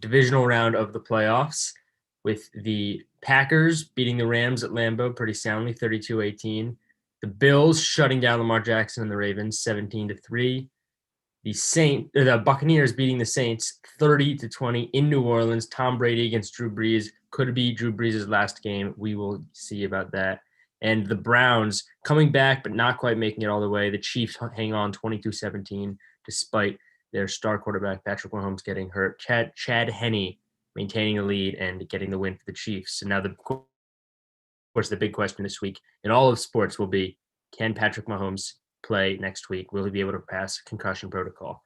divisional round of the playoffs with the Packers beating the Rams at Lambeau pretty soundly, 32-18. The Bills shutting down Lamar Jackson and the Ravens, 17-3. The Buccaneers beating the Saints 30-20 in New Orleans. Tom Brady against Drew Brees. Could be Drew Brees' last game. We will see about that. And the Browns coming back, but not quite making it all the way. The Chiefs hang on 22-17 despite their star quarterback, Patrick Mahomes, getting hurt. Chad Henne maintaining the lead and getting the win for the Chiefs. So now, of course, the big question this week in all of sports will be, can Patrick Mahomes play next week? Will he be able to pass concussion protocol?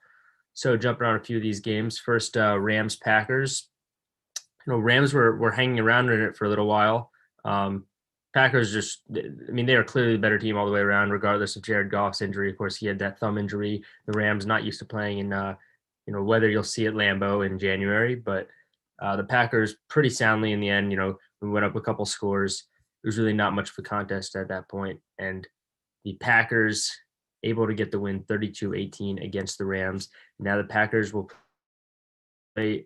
So jumping on a few of these games. First, Rams-Packers. Rams were hanging around in it for a little while. Packers they are clearly the better team all the way around, regardless of Jared Goff's injury. Of course, he had that thumb injury. The Rams not used to playing in, whether you'll see at Lambeau in January, but the Packers pretty soundly in the end. We went up a couple scores. It was really not much of a contest at that point, and the Packers able to get the win 32-18 against the Rams. Now the Packers will face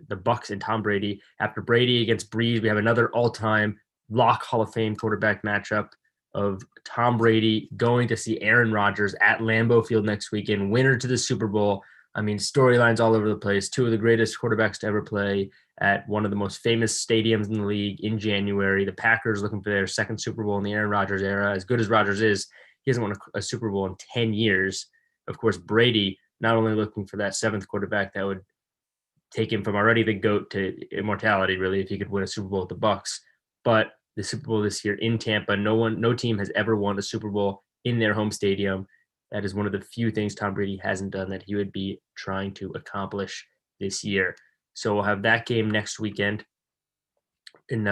the Bucs and Tom Brady. After Brady against Brees, we have another all-time lock Hall of Fame quarterback matchup of Tom Brady going to see Aaron Rodgers at Lambeau Field next weekend, winner to the Super Bowl. Storylines all over the place. Two of the greatest quarterbacks to ever play at one of the most famous stadiums in the league in January. The Packers looking for their second Super Bowl in the Aaron Rodgers era. As good as Rodgers is, he hasn't won a Super Bowl in 10 years. Of course, Brady not only looking for that seventh quarterback that would take him from already the GOAT to immortality, really, if he could win a Super Bowl with the Bucs, but the Super Bowl this year in Tampa. No team has ever won a Super Bowl in their home stadium. That is one of the few things Tom Brady hasn't done that he would be trying to accomplish this year. So we'll have that game next weekend in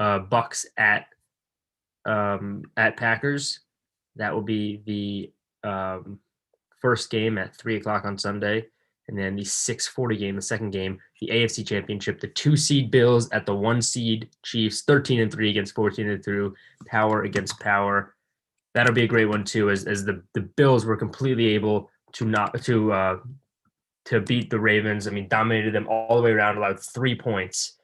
Bucs at Packers. That will be the first game at 3:00 on Sunday. And then the 6:40 game, the second game, the AFC Championship, the 2-seed Bills at the 1-seed Chiefs, 13-3 against 14-3, power against power. That'll be a great one too, as the Bills were completely able to beat the Ravens. Dominated them all the way around, allowed 3 points.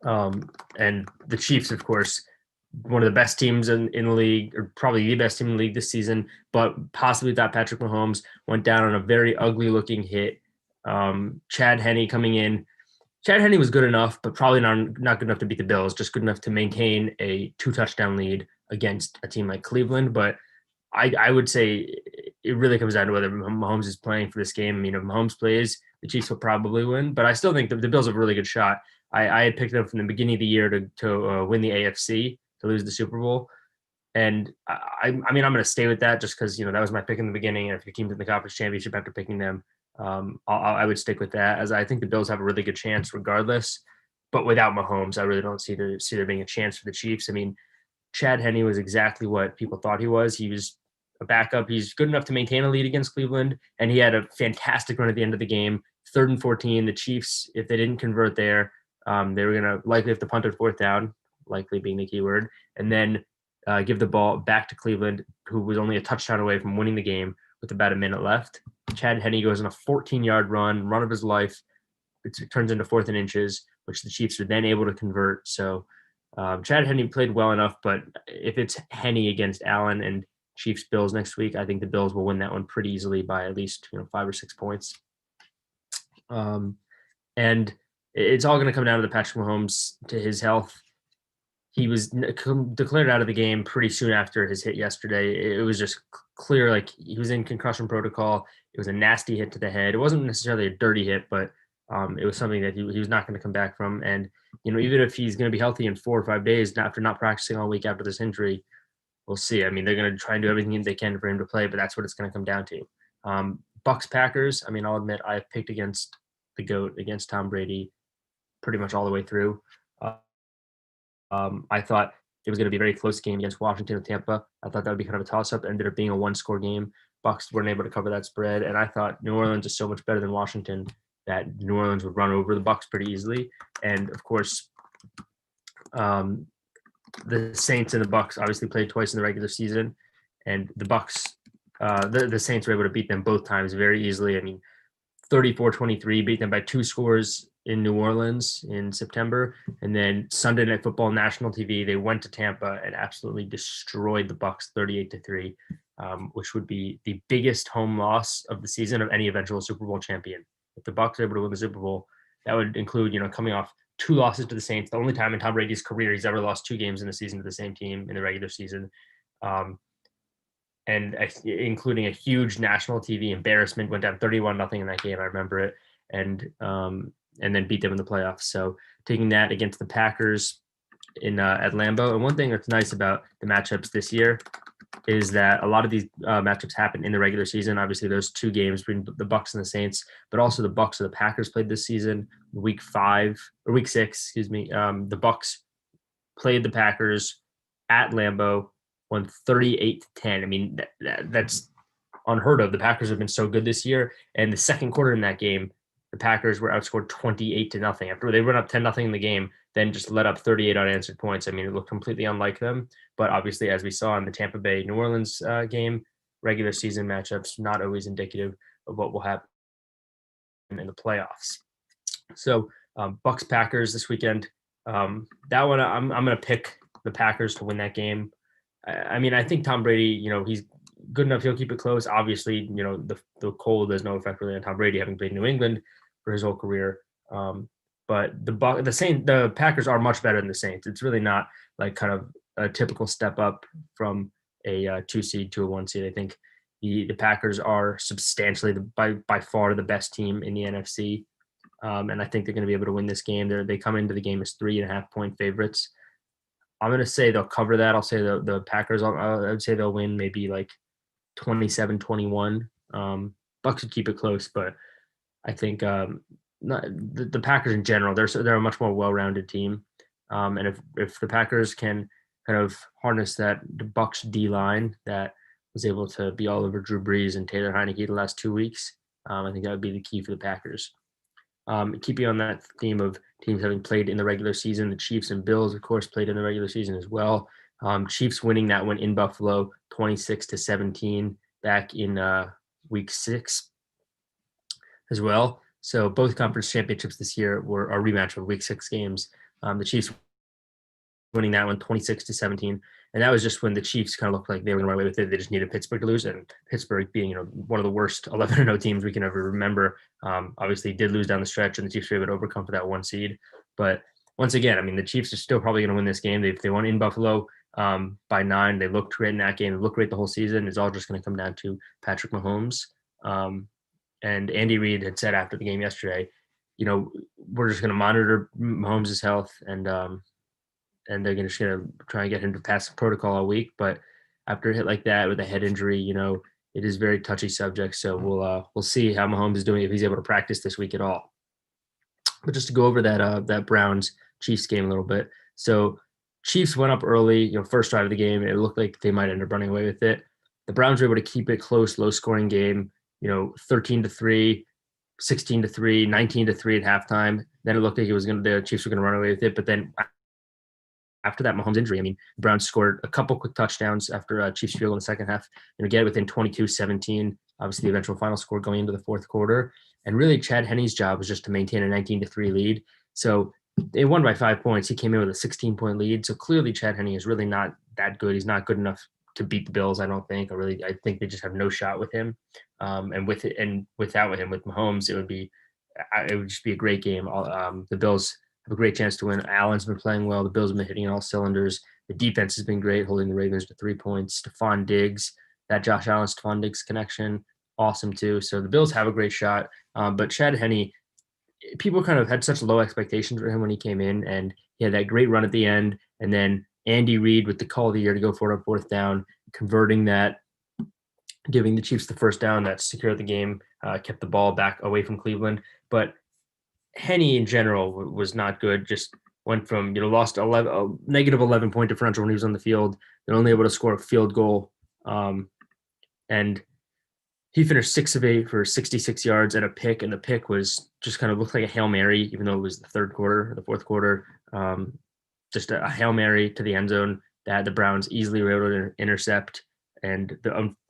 And the Chiefs, of course, one of the best teams in the league, or probably the best team in the league this season, but possibly without Patrick Mahomes, went down on a very ugly-looking hit. Chad Henne coming in. Chad Henne was good enough, but probably not good enough to beat the Bills, just good enough to maintain a 2-touchdown lead against a team like Cleveland. But I would say it really comes down to whether Mahomes is playing for this game. If Mahomes plays, the Chiefs will probably win, but I still think the Bills have a really good shot. I had picked them from the beginning of the year to win the AFC, to lose the Super Bowl. And I'm going to stay with that just because, that was my pick in the beginning. And if your team's in the conference championship after picking them, I would stick with that, as I think the Bills have a really good chance regardless. But without Mahomes, I really don't see there being a chance for the Chiefs. Chad Henne was exactly what people thought he was. He was a backup. He's good enough to maintain a lead against Cleveland, and he had a fantastic run at the end of the game. 3rd and 14, the Chiefs, if they didn't convert there, they were going to likely have to punt at 4th down, likely being the key word, and then give the ball back to Cleveland, who was only a touchdown away from winning the game with about a minute left. Chad Henne goes on a 14-yard run of his life. It turns into 4th and inches, which the Chiefs are then able to convert. So Chad Henne played well enough, but if it's Henne against Allen and Chiefs Bills next week, I think the Bills will win that one pretty easily by at least 5 or 6 points. And it's all going to come down to the Patrick Mahomes, to his health. He was declared out of the game pretty soon after his hit yesterday. It was just clear, like, he was in concussion protocol. It was a nasty hit to the head. It wasn't necessarily a dirty hit, but it was something that he was not going to come back from. And, even if he's going to be healthy in 4 or 5 days after not practicing all week after this injury, we'll see. They're going to try and do everything they can for him to play, but that's what it's going to come down to. Bucs Packers, I'll admit I've picked against the GOAT, against Tom Brady, pretty much all the way through. I thought it was going to be a very close game against Washington and Tampa. I thought that would be kind of a toss-up. It ended up being a 1-score game. Bucs weren't able to cover that spread, and I thought New Orleans is so much better than Washington that New Orleans would run over the Bucs pretty easily. And of course, the Saints and the Bucs obviously played twice in the regular season, and the Bucs, the Saints were able to beat them both times very easily. 34-23, beat them by 2 scores in New Orleans in September. And then Sunday Night Football national TV, they went to Tampa and absolutely destroyed the Bucs 38-3, which would be the biggest home loss of the season of any eventual Super Bowl champion. If the Bucs are able to win the Super Bowl, that would include, coming off 2 losses to the Saints, the only time in Tom Brady's career he's ever lost 2 games in a season to the same team in the regular season. And including a huge national TV embarrassment, went down 31-0 in that game. I remember it, and then beat them in the playoffs. So taking that against the Packers at Lambeau. And one thing that's nice about the matchups this year is that a lot of these matchups happen in the regular season. Obviously, those 2 games between the Bucs and the Saints, but also the Bucs and the Packers played this season. Week 6, excuse me. The Bucs played the Packers at Lambeau, won 38-10. I mean, that's unheard of. The Packers have been so good this year. And the second quarter in that game, the Packers were outscored 28-0. After they went up 10-0 in the game, then just let up 38 unanswered points. I mean, it looked completely unlike them. But obviously, as we saw in the Tampa Bay New Orleans game, regular season matchups not always indicative of what will happen in the playoffs. So Bucs Packers this weekend. That one I'm going to pick the Packers to win that game. I mean, I think Tom Brady, he's good enough. He'll keep it close. Obviously, the cold has no effect really on Tom Brady, having played in New England for his whole career. But the Packers are much better than the Saints. It's really not like kind of a typical step up from a 2 seed to a 1 seed. I think the Packers are substantially by far the best team in the NFC. And I think they're going to be able to win this game. They come into the game as 3.5-point favorites. I'm going to say they'll cover that. I'll say the Packers, I would say they'll win maybe like 27-21. Bucs would keep it close, but I think the Packers in general, they're a much more well-rounded team. And if the Packers can kind of harness that the Bucs D-line that was able to be all over Drew Brees and Taylor Heineke the last 2 weeks, I think that would be the key for the Packers. Keeping on that theme of teams having played in the regular season, the Chiefs and Bills, of course, played in the regular season as well. Chiefs winning that one in Buffalo, 26-17 back in week 6 as well. So both conference championships this year were a rematch of week 6 games. The Chiefs winning that one 26-17. And that was just when the Chiefs kind of looked like they were going to run away with it. They just needed Pittsburgh to lose, and Pittsburgh being, one of the worst 11-0 teams we can ever remember. Obviously did lose down the stretch, and the Chiefs were able to overcome for that 1 seed. But once again, I mean, the Chiefs are still probably going to win this game. They won in Buffalo by 9. They looked great in that game. They looked great the whole season. It's all just going to come down to Patrick Mahomes. And Andy Reid had said after the game yesterday, we're just going to monitor Mahomes' health, and they're just going to try and get him to pass the protocol all week. But after a hit like that with a head injury, it is very touchy subject. So we'll see how Mahomes is doing, if he's able to practice this week at all. But just to go over that Browns Chiefs game a little bit. So Chiefs went up early, first drive of the game. It looked like they might end up running away with it. The Browns were able to keep it close, low scoring game, 13-3, 16-3, 19-3 at halftime. Then it looked like the Chiefs were going to run away with it. But then after that Mahomes injury, I mean, the Browns scored a couple quick touchdowns after a Chiefs field goal in the second half, get it within 22-17, obviously the eventual final score going into the fourth quarter. And really Chad Henne's job was just to maintain a 19-3 lead. So they won by 5 points. He came in with a 16-point lead. So clearly Chad Henne is really not that good. He's not good enough to beat the Bills, I don't think. I think they just have no shot with him. And without him, with Mahomes, it would just be a great game. The Bills have a great chance to win. Allen's been playing well. The Bills have been hitting on all cylinders. The defense has been great, holding the Ravens to 3 points. Stephon Diggs, that Josh Allen Stephon Diggs connection, awesome too. So the Bills have a great shot. But Chad Henne, people kind of had such low expectations for him when he came in, and he had that great run at the end. And then Andy Reid with the call of the year to go for it on fourth down, converting that, giving the Chiefs the first down that secured the game, kept the ball back away from Cleveland. But Henne in general was not good. Just went from, lost a negative 11-point differential when he was on the field. They're only able to score a field goal. And he finished 6 of 8 for 66 yards and a pick. And the pick was just kind of looked like a Hail Mary, even though it was the fourth quarter. Just a Hail Mary to the end zone that the Browns easily were able to intercept. And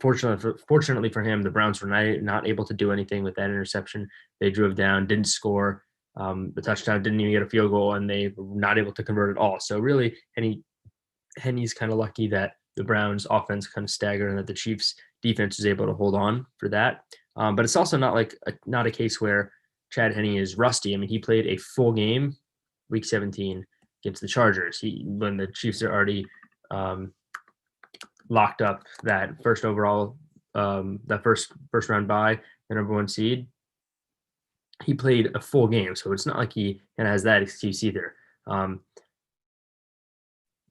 fortunately for him, the Browns were not able to do anything with that interception. They drove down, didn't score. The touchdown didn't even get a field goal, and they were not able to convert at all. So really, Henny's kind of lucky that the Browns offense kind of staggered and that the Chiefs defense is able to hold on for that. But it's also not a case where Chad Henne is rusty. I mean, he played a full game, week 17 against the Chargers. When the Chiefs are already locked up that first overall, that first round bye, the number 1 seed. He played a full game, so it's not like he kind of has that excuse either.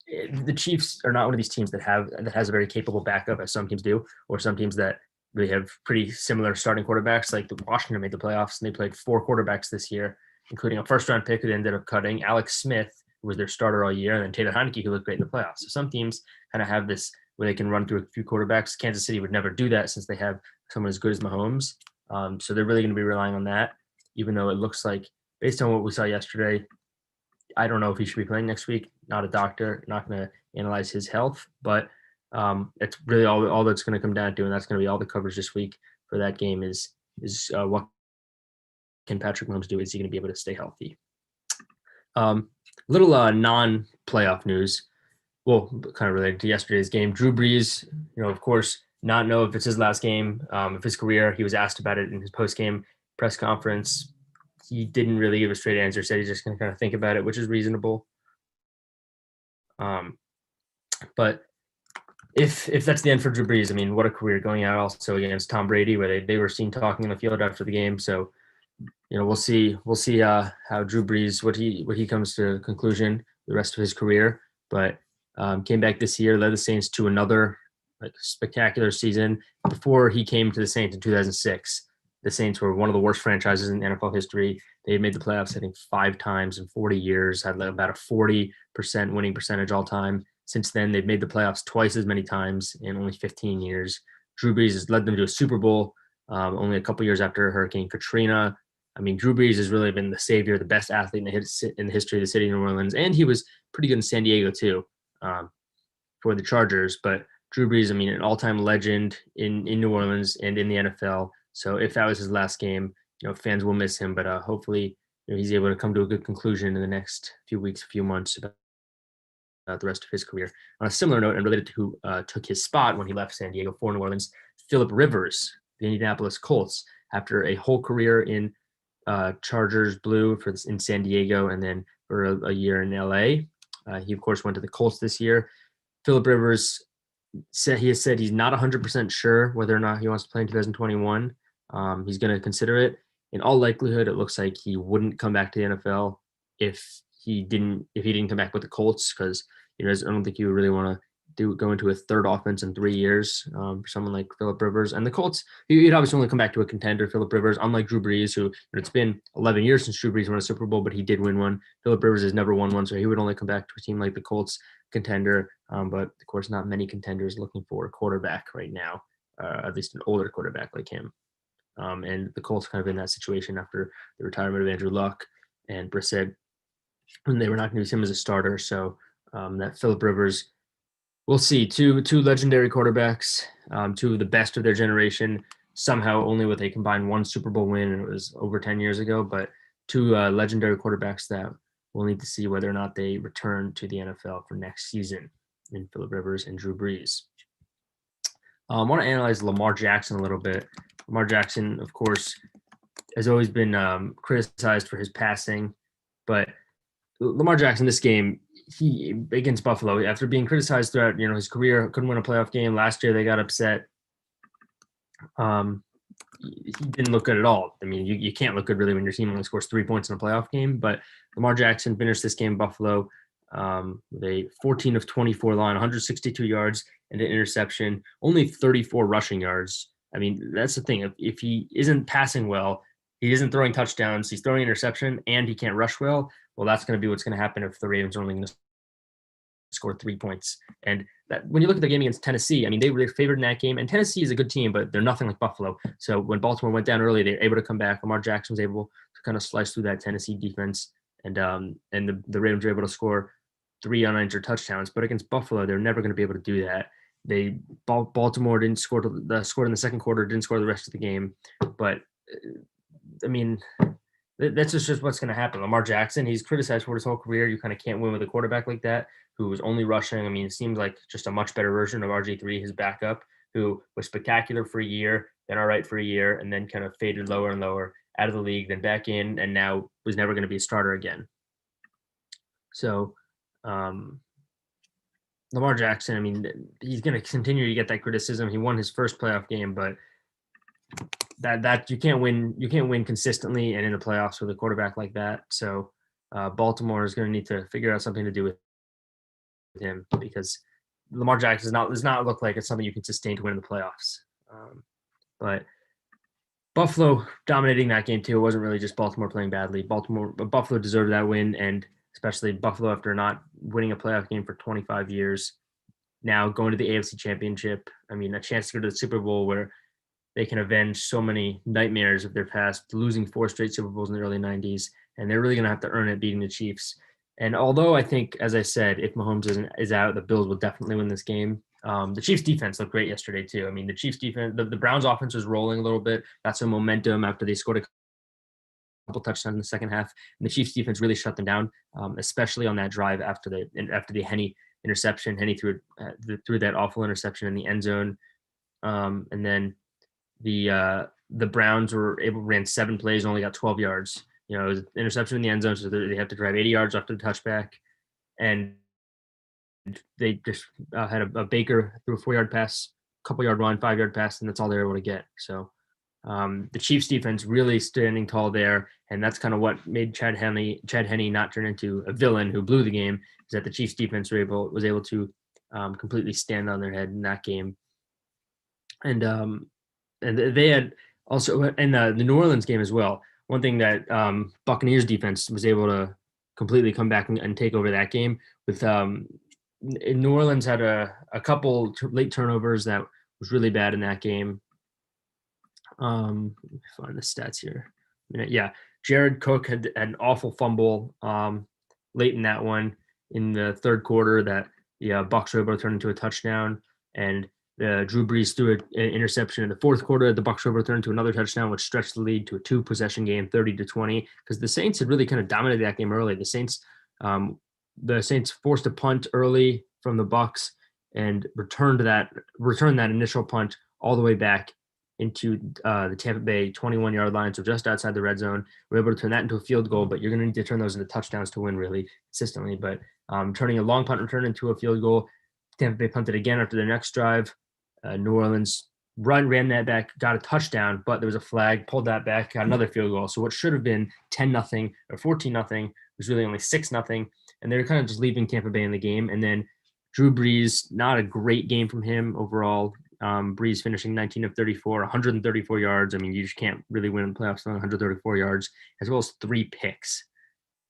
The Chiefs are not one of these teams that has a very capable backup, as some teams do, or some teams that really have pretty similar starting quarterbacks. Like the Washington made the playoffs, and they played 4 quarterbacks this year, including a first-round pick that ended up cutting, Alex Smith, who was their starter all year, and then Taylor Heineke, who looked great in the playoffs. So some teams kind of have this where they can run through a few quarterbacks. Kansas City would never do that since they have someone as good as Mahomes. So they're really going to be relying on that, even though it looks like, based on what we saw yesterday, I don't know if he should be playing next week. Not a doctor, not going to analyze his health, but it's really all that's going to come down to, and that's going to be all the coverage this week for that game is what can Patrick Mahomes do? Is he going to be able to stay healthy? Little non-playoff news. Well, kind of related to yesterday's game. Drew Brees, of course, not know if it's his last game of his career. He was asked about it in his post-game press conference. He didn't really give a straight answer. Said he's just going to kind of think about it, which is reasonable. But if that's the end for Drew Brees, I mean, what a career, going out also against Tom Brady, where they were seen talking in the field after the game. So, we'll see how Drew Brees, what he comes to conclusion the rest of his career. But came back this year, led the Saints to another spectacular season. Before he came to the Saints in 2006, the Saints were one of the worst franchises in NFL history. They had made the playoffs, I think, 5 times in 40 years, had about a 40% winning percentage all time. Since then, they've made the playoffs twice as many times in only 15 years. Drew Brees has led them to a Super Bowl only a couple years after Hurricane Katrina. I mean, Drew Brees has really been the savior, the best athlete in the history of the city of New Orleans, and he was pretty good in San Diego too for the Chargers. But Drew Brees, I mean, an all-time legend in New Orleans and in the NFL. So if that was his last game, fans will miss him. But hopefully, he's able to come to a good conclusion in the next few weeks, few months about the rest of his career. On a similar note, and related to who took his spot when he left San Diego for New Orleans, Phillip Rivers, the Indianapolis Colts, after a whole career in Chargers blue in San Diego, and then for a year in LA. He of course went to the Colts this year. Phillip Rivers has said he's not 100% sure whether or not he wants to play in 2021. He's going to consider it. In all likelihood, it looks like he wouldn't come back to the NFL if he didn't come back with the Colts, because I don't think he would really want to go into a third offense in 3 years for someone like Phillip Rivers. And the Colts, he'd obviously only come back to a contender, Phillip Rivers, unlike Drew Brees, who it's been 11 years since Drew Brees won a Super Bowl, but he did win one. Phillip Rivers has never won one, so he would only come back to a team like the Colts, contender. But of course, not many contenders looking for a quarterback right now, at least an older quarterback like him. And the Colts kind of in that situation after the retirement of Andrew Luck and Brissett, and they were not going to use him as a starter. So that Phillip Rivers, we'll see. Two legendary quarterbacks, two of the best of their generation, somehow only with a combined 1 Super Bowl win, and it was over 10 years ago, but 2 legendary quarterbacks that we'll need to see whether or not they return to the NFL for next season in Phillip Rivers and Drew Brees. I want to analyze Lamar Jackson a little bit. Lamar Jackson, of course, has always been criticized for his passing, but Lamar Jackson, this game, he against Buffalo, after being criticized throughout his career, couldn't win a playoff game. Last year they got upset. He didn't look good at all. I mean, you can't look good really when your team only scores 3 points in a playoff game. But Lamar Jackson finished this game in Buffalo with a 14 of 24 line, 162 yards and an interception, only 34 rushing yards. I mean, that's the thing. If he isn't passing well, he isn't throwing touchdowns, he's throwing interception, and he can't rush well, that's going to be what's going to happen if the Ravens are only going to score 3 points. And that, when you look at the game against Tennessee, I mean, they were favored in that game, and Tennessee is a good team, but they're nothing like Buffalo. So when Baltimore went down early, they were able to come back. Lamar Jackson was able to kind of slice through that Tennessee defense, and the Ravens were able to score 3 unanswered touchdowns. But against Buffalo, they're never going to be able to do that. Baltimore didn't score scored in the second quarter, didn't score the rest of the game. But I mean, that's just what's going to happen. Lamar Jackson, he's criticized for his whole career. You kind of can't win with a quarterback like that who was only rushing. I mean, it seems like just a much better version of RG3, his backup, who was spectacular for a year, then all right for a year, and then kind of faded lower and lower out of the league, then back in, and now was never going to be a starter again. So, Lamar Jackson, I mean, he's going to continue to get that criticism. He won his first playoff game, but that you can't win consistently and in the playoffs with a quarterback like that. So Baltimore is going to need to figure out something to do with him, because Lamar Jackson does not look like it's something you can sustain to win in the playoffs. But Buffalo dominating that game too. It wasn't really just Baltimore playing badly. Buffalo deserved that win, and especially Buffalo after not winning a playoff game for 25 years. Now going to the AFC Championship. I mean, a chance to go to the Super Bowl where they can avenge so many nightmares of their past, losing 4 straight Super Bowls in the early 90s, and they're really going to have to earn it beating the Chiefs. And although I think, as I said, if Mahomes is out, the Bills will definitely win this game. The Chiefs defense looked great yesterday too. I mean, the Chiefs defense, the Browns offense was rolling a little bit. Got some momentum after they scored a couple touchdowns in the second half, and the Chiefs defense really shut them down, especially on that drive after the Henne interception. Henne threw that awful interception in the end zone, and then the Browns ran 7 plays, only got 12 yards. You know, it was an interception in the end zone, so they have to drive 80 yards after the touchback, and they just had a Baker threw a 4-yard pass, couple yard run, 5-yard pass, and that's all they were able to get. So the Chiefs defense really standing tall there, and that's kind of what made Chad Henne not turn into a villain who blew the game, is that the Chiefs defense was able to completely stand on their head in that game. And they had also in the New Orleans game as well. One thing that Buccaneers defense was able to completely come back and take over that game with New Orleans had a couple late turnovers that was really bad in that game. Let me find the stats here. Yeah, Jared Cook had an awful fumble late in that one in the third quarter that the Bucs were able to turn into a touchdown, and Drew Brees threw an interception in the fourth quarter. The Bucs were able to turn into another touchdown, which stretched the lead to a 2-possession game, 30-20, because the Saints had really kind of dominated that game early. The Saints forced a punt early from the Bucs and returned that initial punt all the way back into the Tampa Bay 21-yard line, so just outside the red zone. We're able to turn that into a field goal, but you're going to need to turn those into touchdowns to win really consistently. But turning a long punt return into a field goal, Tampa Bay punted again after their next drive. New Orleans ran that back, got a touchdown, but there was a flag, pulled that back, got another field goal. So what should have been 10-0 or 14-0 was really only 6-0, and they're kind of just leaving Tampa Bay in the game. And then Drew Brees, not a great game from him overall. Brees finishing 19 of 34, 134 yards. I mean, you just can't really win in the playoffs on 134 yards, as well as 3 picks.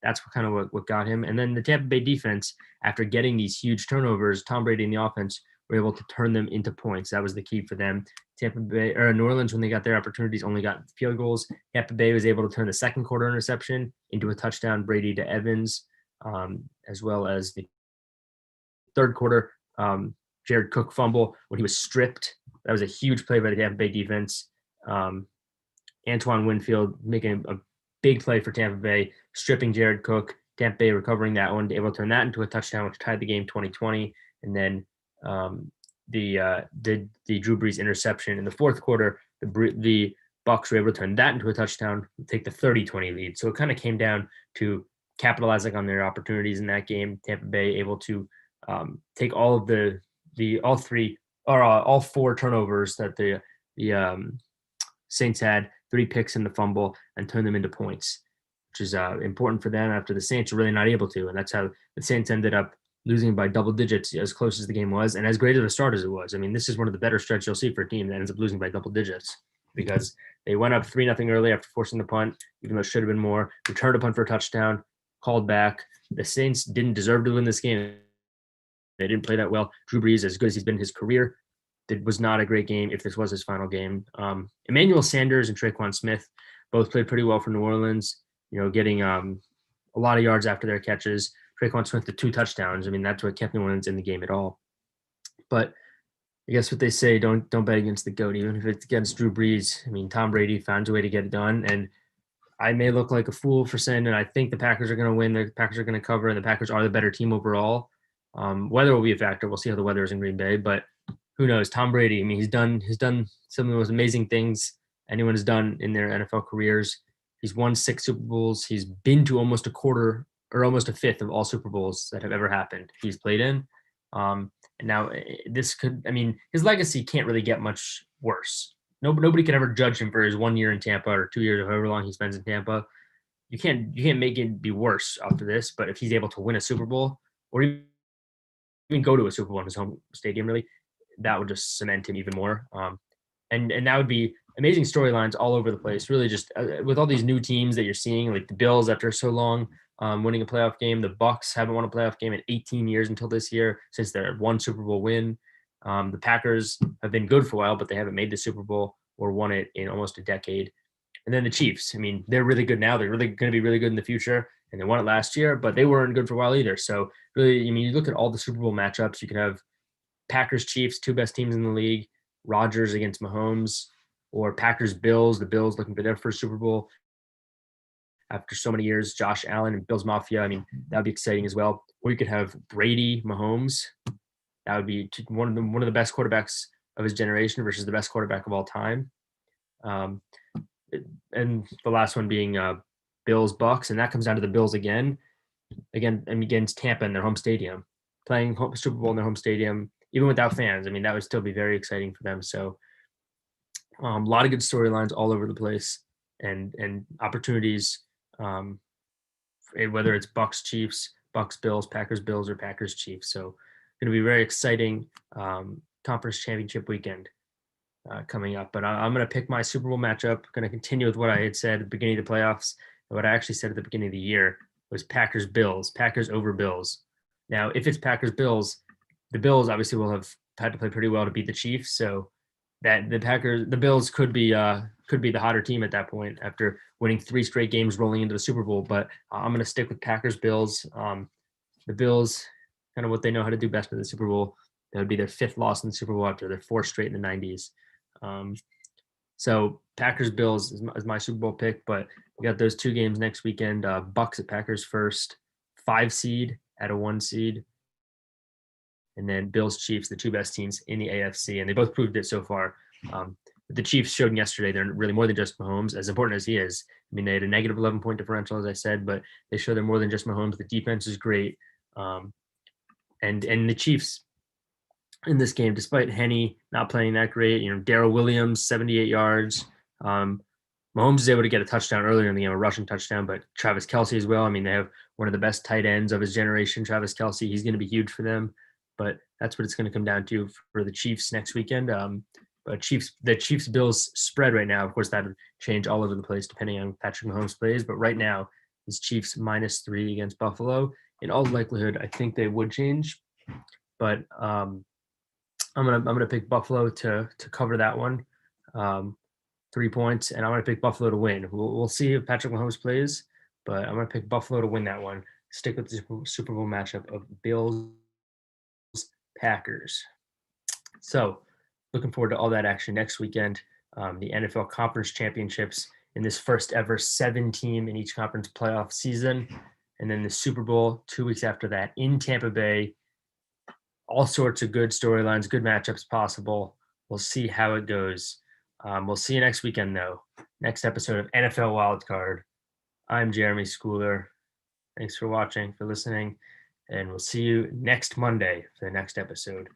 That's what got him. And then the Tampa Bay defense, after getting these huge turnovers, Tom Brady and the offense were able to turn them into points. That was the key for them. New Orleans, when they got their opportunities, only got field goals. Tampa Bay was able to turn the second quarter interception into a touchdown, Brady to Evans, as well as the third quarter Jared Cook fumble when he was stripped. That was a huge play by the Tampa Bay defense. Antoine Winfield making a big play for Tampa Bay, stripping Jared Cook. Tampa Bay recovering that one, able to turn that into a touchdown, which tied the game 20-20. And then the Drew Brees interception in the fourth quarter, the Bucs were able to turn that into a touchdown, take the 30-20 lead. So it kind of came down to capitalizing on their opportunities in that game. Tampa Bay able to take all of all 4 turnovers that the Saints had, 3 picks in the fumble, and turn them into points, which is important for them after the Saints are really not able to. And that's how the Saints ended up losing by double digits, as close as the game was, and as great of a start as it was. I mean, this is one of the better stretches you'll see for a team that ends up losing by double digits, because they went up 3-0 early after forcing the punt, even though it should have been more, returned a punt for a touchdown, called back. The Saints didn't deserve to win this game. They didn't play that well. Drew Brees, as good as he's been in his career, was not a great game if this was his final game. Emmanuel Sanders and Traquan Smith both played pretty well for New Orleans, getting a lot of yards after their catches. Traquan Smith to 2 touchdowns. I mean, that's what kept New Orleans in the game at all. But I guess what they say, don't bet against the GOAT, even if it's against Drew Brees. I mean, Tom Brady finds a way to get it done, and I may look like a fool for saying that I think the Packers are going to win, the Packers are going to cover, and the Packers are the better team overall. Weather will be a factor. We'll see how the weather is in Green Bay, but who knows? Tom Brady. I mean, he's done some of the most amazing things anyone has done in their NFL careers. He's won 6 Super Bowls. He's been to almost a quarter or almost a fifth of all Super Bowls that have ever happened. He's played in. And now this could. I mean, his legacy can't really get much worse. Nobody can ever judge him for his 1 year in Tampa or 2 years or however long he spends in Tampa. You can't make it be worse after this. But if he's able to win a Super Bowl or even go to a Super Bowl in his home stadium, really, that would just cement him even more. And that would be amazing storylines all over the place. Really, just with all these new teams that you're seeing, like the Bills after so long winning a playoff game. The Bucks haven't won a playoff game in 18 years until this year since their one Super Bowl win. The Packers have been good for a while, but they haven't made the Super Bowl or won it in almost a decade. And then the Chiefs. I mean, they're really good now. They're really going to be really good in the future. And they won it last year, but they weren't good for a while either. So really, I mean, you look at all the Super Bowl matchups. You could have Packers Chiefs, two best teams in the league. Rodgers against Mahomes, or Packers Bills. The Bills looking for their first Super Bowl after so many years. Josh Allen and Bills Mafia. I mean, that would be exciting as well. Or you could have Brady Mahomes. That would be one of the best quarterbacks of his generation versus the best quarterback of all time. Um, and the last one being Bills Bucks, and that comes down to the Bills again and against Tampa in their home stadium, playing Super Bowl in their home stadium, even without fans. I mean, that would still be very exciting for them. So a lot of good storylines all over the place, and opportunities, um, whether it's Bucks Chiefs, Bucks Bills, Packers Bills, or Packers Chiefs. So going to be very exciting conference championship weekend coming up. But I'm going to pick my Super Bowl matchup. Going to continue with what I had said at the beginning of the playoffs. What I actually said at the beginning of the year was Packers Bills, Packers over Bills. Now, if it's Packers Bills, the Bills obviously will have had to play pretty well to beat the Chiefs. So that the Bills could be the hotter team at that point after winning 3 straight games rolling into the Super Bowl. But I'm going to stick with Packers Bills. The Bills, kind of what they know how to do best in the Super Bowl. That would be their 5th loss in the Super Bowl after their 4th straight in the 90s. So Packers Bills is my Super Bowl pick, but we got those 2 games next weekend. Bucks at Packers first, 5 seed at a 1 seed, and then Bills Chiefs, the 2 best teams in the AFC, and they both proved it so far. The Chiefs showed yesterday they're really more than just Mahomes, as important as he is. I mean, they had a negative 11-point differential, as I said, but they show they're more than just Mahomes. The defense is great, and the Chiefs in this game, despite Henny not playing that great. Darrell Williams, 78 yards. Mahomes is able to get a touchdown earlier in the game, a rushing touchdown, but Travis Kelce as well. I mean, they have one of the best tight ends of his generation, Travis Kelce. He's going to be huge for them, but that's what it's going to come down to for the Chiefs next weekend. But the Chiefs Bills spread right now, of course, that would change all over the place depending on Patrick Mahomes plays. But right now, is Chiefs -3 against Buffalo. In all likelihood, I think they would change, but I'm gonna pick Buffalo to cover that one, 3 points, and I'm gonna pick Buffalo to win. We'll see if Patrick Mahomes plays, but I'm gonna pick Buffalo to win that one. Stick with the Super Bowl matchup of Bills Packers. So, looking forward to all that action next weekend. The NFL Conference Championships in this first ever 7-team in each conference playoff season, and then the Super Bowl 2 weeks after that in Tampa Bay. All sorts of good storylines, good matchups possible. We'll see how it goes. We'll see you next weekend, though. Next episode of NFL Wildcard. I'm Jeremy Schooler. Thanks for watching, for listening, and we'll see you next Monday for the next episode.